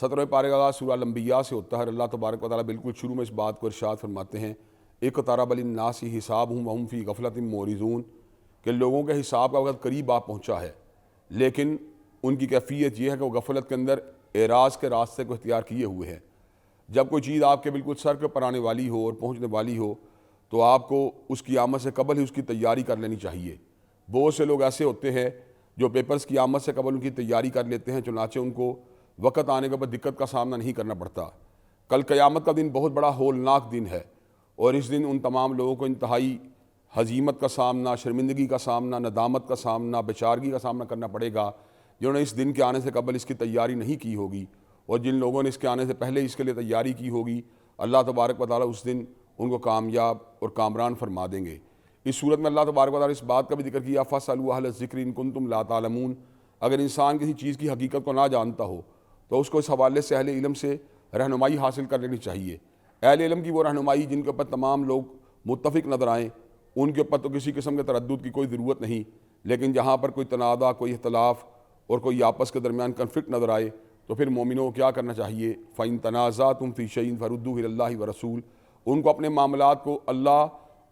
17 پارے کا آغاز سورہ الانبیاء سے ہوتا ہے۔ اللہ تبارک و تعالیٰ بالکل شروع میں اس بات کو ارشاد فرماتے ہیں اقترب للناس حسابهم وهم فی غفلۃ معرضون، کہ لوگوں کے حساب کا وقت قریب آ پہنچا ہے، لیکن ان کی کیفیت یہ ہے کہ وہ غفلت کے اندر اعراض کے راستے کو اختیار کیے ہوئے ہیں۔ جب کوئی چیز آپ کے بالکل سر کے پر آنے والی ہو اور پہنچنے والی ہو تو آپ کو اس کی آمد سے قبل ہی اس کی تیاری کر لینی چاہیے۔ بہت سے لوگ ایسے ہوتے ہیں جو پیپرز کی آمد سے قبل ان کی تیاری کر لیتے ہیں، چنانچہ ان کو وقت آنے کے بعد دقت کا سامنا نہیں کرنا پڑتا۔ کل قیامت کا دن بہت بڑا ہولناک دن ہے، اور اس دن ان تمام لوگوں کو انتہائی ہزیمت کا سامنا، شرمندگی کا سامنا، ندامت کا سامنا، بیچارگی کا سامنا کرنا پڑے گا، جنہوں نے اس دن کے آنے سے قبل اس کی تیاری نہیں کی ہوگی، اور جن لوگوں نے اس کے آنے سے پہلے اس کے لیے تیاری کی ہوگی، اللہ تبارک و تعالیٰ اس دن ان کو کامیاب اور کامران فرما دیں گے۔ اس صورت میں اللہ تبارک و تعالیٰ نے اس بات کا بھی ذکر کیا فَاسْأَلُوا أَهْلَ الذِّكْرِ إِن كُنتُمْ لَا تَعْلَمُونَ، اگر انسان کسی چیز کی حقیقت کو نہ جانتا ہو تو اس کو اس حوالے سے اہل علم سے رہنمائی حاصل کر لینی چاہیے۔ اہل علم کی وہ رہنمائی جن کے اوپر تمام لوگ متفق نظر آئیں، ان کے اوپر تو کسی قسم کے تردد کی کوئی ضرورت نہیں، لیکن جہاں پر کوئی تنازع، کوئی اختلاف اور کوئی آپس کے درمیان کنفلکٹ نظر آئے تو پھر مومنوں کو کیا کرنا چاہیے؟ فَإِن تَنَازَعْتُمْ فِي شَيْءٍ فَرُدُّوهُ إِلَى اللَّهِ وَرَسُولِهِ، ان کو اپنے معاملات کو اللہ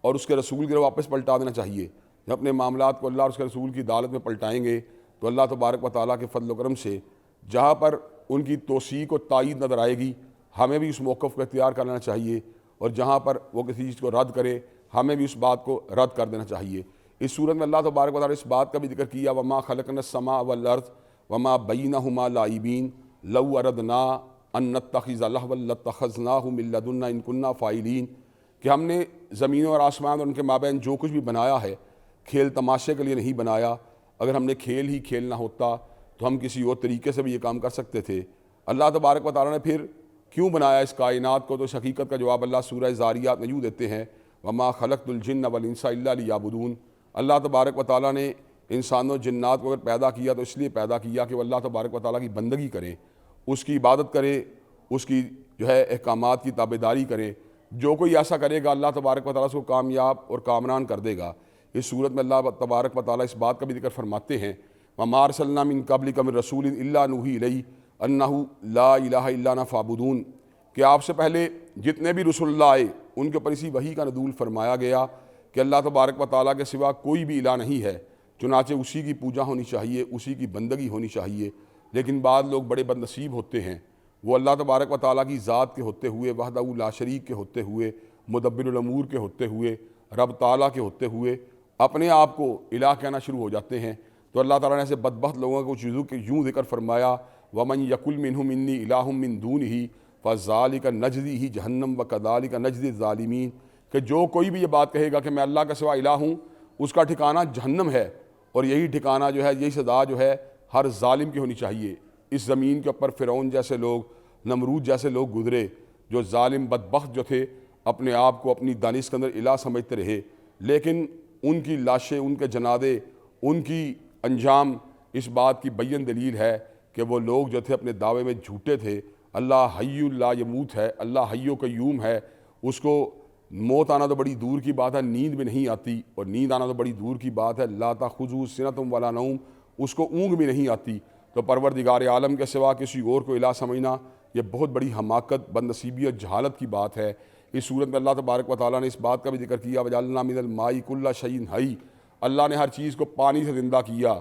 اور اس کے رسول کی طرف واپس پلٹا دینا چاہیے۔ جب اپنے معاملات کو اللہ اور اس کے رسول کی عدالت میں پلٹائیں گے تو اللہ تبارک و تعالیٰ کے فضل و کرم سے جہاں پر ان کی توثیق و تائید نظر آئے گی، ہمیں بھی اس موقف کو اختیار کر لینا چاہیے، اور جہاں پر وہ کسی چیز کو رد کرے ہمیں بھی اس بات کو رد کر دینا چاہیے۔ اس صورت میں اللہ تبارک و تعالیٰ نے اس بات کا بھی ذکر کیا وَمَا خَلَقْنَا السَّمَاءَ وَالْأَرْضَ وَمَا بَيْنَهُمَا لَاعِبِينَ لَوْ أَرَدْنَا أَن نَّتَّخِذَ لَهْوًا لَّاتَّخَذْنَاهُ مِن لَّدُنَّا إِن كُنَّا فَاعِلِينَ، کہ ہم نے زمینوں اور آسمان اور ان کے مابین جو کچھ بھی بنایا ہے کھیل تماشے کے لیے نہیں بنایا، اگر ہم نے کھیل ہی کھیلنا ہوتا تو ہم کسی اور طریقے سے بھی یہ کام کر سکتے تھے۔ اللہ تبارک و تعالیٰ نے پھر کیوں بنایا اس کائنات کو؟ تو اس حقیقت کا جواب اللہ سورہ ذاریات میں یوں دیتے ہیں وَمَا خَلَقْتُ الْجِنَّ وَالْإِنسَ إِلَّا لِيَعْبُدُونَ، اللہ تبارک و تعالیٰ نے انسانوں جنات کو اگر پیدا کیا تو اس لیے پیدا کیا کہ وہ اللہ تبارک و تعالیٰ کی بندگی کریں، اس کی عبادت کریں، اس کی احکامات کی تابعداری کریں۔ جو کوئی ایسا کرے گا اللہ تبارک و تعالیٰ اس کو کامیاب اور کامران کر دے گا۔ اس صورت میں اللہ تبارک و تعالیٰ اس بات کا بھی ذکر فرماتے ہیں وَمَا أَرْسَلْنَا مِن قَبْلِكَ مِن رَّسُولٍ إِلَّا نُوحِي إِلَيْهِ أَنَّهُ لَا إِلَٰهَ إِلَّا أَنَا فَاعْبُدُونِ، کہ آپ سے پہلے جتنے بھی رسول اللہ آئے ان کے اوپر اسی وحی کا نزول فرمایا گیا کہ اللہ تبارک و تعالیٰ کے سوا کوئی بھی الہ نہیں ہے، چنانچہ اسی کی پوجا ہونی چاہیے، اسی کی بندگی ہونی چاہیے۔ لیکن بعض لوگ بڑے بد نصیب ہوتے ہیں، وہ اللہ تبارک و تعالیٰ کی ذات کے ہوتے ہوئے، وحدہ لا شریک کے ہوتے ہوئے، مدبر الامور کے ہوتے ہوئے، رب تعالیٰ کے ہوتے ہوئے اپنے آپ کو الہ کہنا شروع ہو جاتے ہیں۔ تو اللہ تعالیٰ نے ایسے بدبخت لوگوں کو چیزوں کے یوں ذکر فرمایا وَمَن يَقُلْ مِنْهُمْ إِنِّي إِلَٰهٌ مِّن دُونِهِ فَذَٰلِكَ نَجْزِيهِ جَهَنَّمَ وَكَذَٰلِكَ نَجْزِي الظَّالِمِينَ، کہ جو کوئی بھی یہ بات کہے گا کہ میں اللہ کے سوا الہ ہوں، اس کا ٹھکانہ جہنم ہے، اور یہی ٹھکانہ جو ہے، یہی سزا جو ہے ہر ظالم کی ہونی چاہیے۔ اس زمین کے اوپر فرعون جیسے لوگ، نمرود جیسے لوگ گزرے جو ظالم بدبخت جو تھے، اپنے آپ کو اپنی دانش کے اندر الہ سمجھتے رہے، لیکن ان کی لاشیں، ان کے جنازے، ان کی انجام اس بات کی بین دلیل ہے کہ وہ لوگ جو تھے اپنے دعوے میں جھوٹے تھے۔ اللہ حی لا یموت ہے، اللہ حی و قیوم ہے، اس کو موت آنا تو بڑی دور کی بات ہے، نیند بھی نہیں آتی، اور نیند آنا تو بڑی دور کی بات ہے، لا تأخذہ سنۃ ولا نوم، اس کو اونگ بھی نہیں آتی۔ تو پروردگار عالم کے سوا کسی اور کو الہ سمجھنا یہ بہت بڑی حماقت، بد نصیبی اور جہالت کی بات ہے۔ اس صورت میں اللہ تبارک و تعالیٰ نے اس بات کا بھی ذکر کیا وَجَعَلْنَا مِنَ الْمَاءِ كُلَّ شَيْءٍ حَيٍّ، اللہ نے ہر چیز کو پانی سے زندہ کیا۔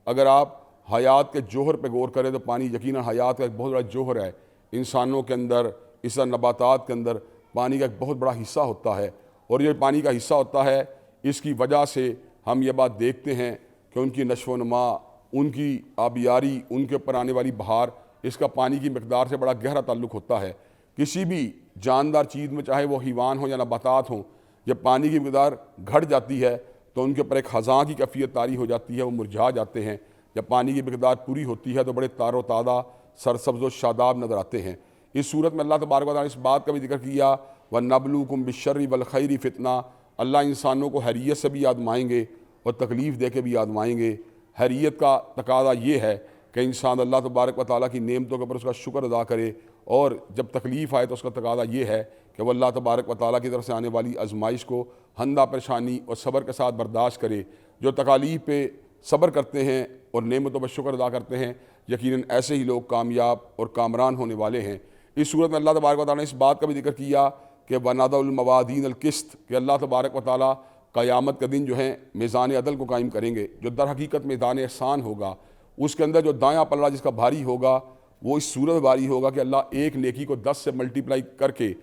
اگر آپ حیات کے جوہر پہ غور کریں تو پانی یقیناً حیات کا ایک بہت بڑا جوہر ہے۔ انسانوں کے اندر، اس طرح نباتات کے اندر پانی کا ایک بہت بڑا حصہ ہوتا ہے، اور یہ پانی کا حصہ ہوتا ہے، اس کی وجہ سے ہم یہ بات دیکھتے ہیں کہ ان کی نشو و نما، ان کی آبیاری، ان کے اوپر آنے والی بہار، اس کا پانی کی مقدار سے بڑا گہرا تعلق ہوتا ہے۔ کسی بھی جاندار چیز میں، چاہے وہ حیوان ہوں یا نباتات ہوں، جب پانی کی مقدار گھٹ جاتی ہے تو ان کے اوپر ایک خزاں کی کیفیت طاری ہو جاتی ہے، وہ مرجھا جاتے ہیں۔ جب پانی کی مقدار پوری ہوتی ہے تو بڑے تار و تازہ، سرسبز و شاداب نظر آتے ہیں۔ اس صورت میں اللہ تبارک و تعالیٰ نے اس بات کا بھی ذکر کیا وَنَبْلُوكُمْ بِالشَّرِّ وَالْخَيْرِ فِتْنَةً، اللہ انسانوں کو خیریت سے بھی آزمائیں گے اور تکلیف دے کے بھی آزمائیں گے۔ خیریت کا تقاضا یہ ہے کہ انسان اللہ تبارک و تعالیٰ کی نعمتوں کے اوپر اس کا شکر ادا کرے، اور جب تکلیف آئے تو اس کا تقاضا یہ ہے کہ وہ اللہ تبارک و تعالیٰ کی طرف سے آنے والی آزمائش کو ہندہ پریشانی اور صبر کے ساتھ برداشت کرے۔ جو تکالیف پہ صبر کرتے ہیں اور نعمتوں پر شکر ادا کرتے ہیں، یقیناً ایسے ہی لوگ کامیاب اور کامران ہونے والے ہیں۔ اس صورت میں اللہ تبارک و تعالیٰ نے اس بات کا بھی ذکر کیا کہ وَنَضَعُ الْمَوَازِينَ الْقِسْطَ، کہ اللہ تبارک و تعالیٰ قیامت کا دن جو ہے میزان عدل کو قائم کریں گے، جو در حقیقت میدان احسان ہوگا۔ اس کے اندر جو دایاں پلڑا جس کا بھاری ہوگا وہ اس صورت میں بھاری ہوگا کہ اللہ ایک نیکی کو 10 سے ملٹیپلائی کر کے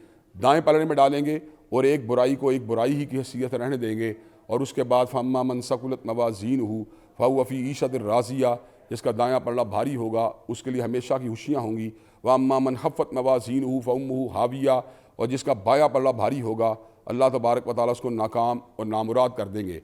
دائیں پلڑے میں ڈالیں گے اور ایک برائی کو ایک برائی ہی کی حیثیت رہنے دیں گے۔ اور اس کے بعد فَأَمَّا مَنْ ثَقُلَتْ مَوَازِينُهُ فَهُوَ فِي عِيشَةٍ رَاضِيَةٍ، جس کا دایاں پلڑا بھاری ہوگا اس کے لیے ہمیشہ کی خوشیاں ہوں گی۔ وَأَمَّا مَنْ خَفَّتْ مَوَازِينُهُ فَأُمُّهُ هَاوِيَةٌ، اور جس کا بایاں پلڑا بھاری ہوگا اللہ تبارک و تعالیٰ اس کو ناکام اور نامراد کر دیں گے۔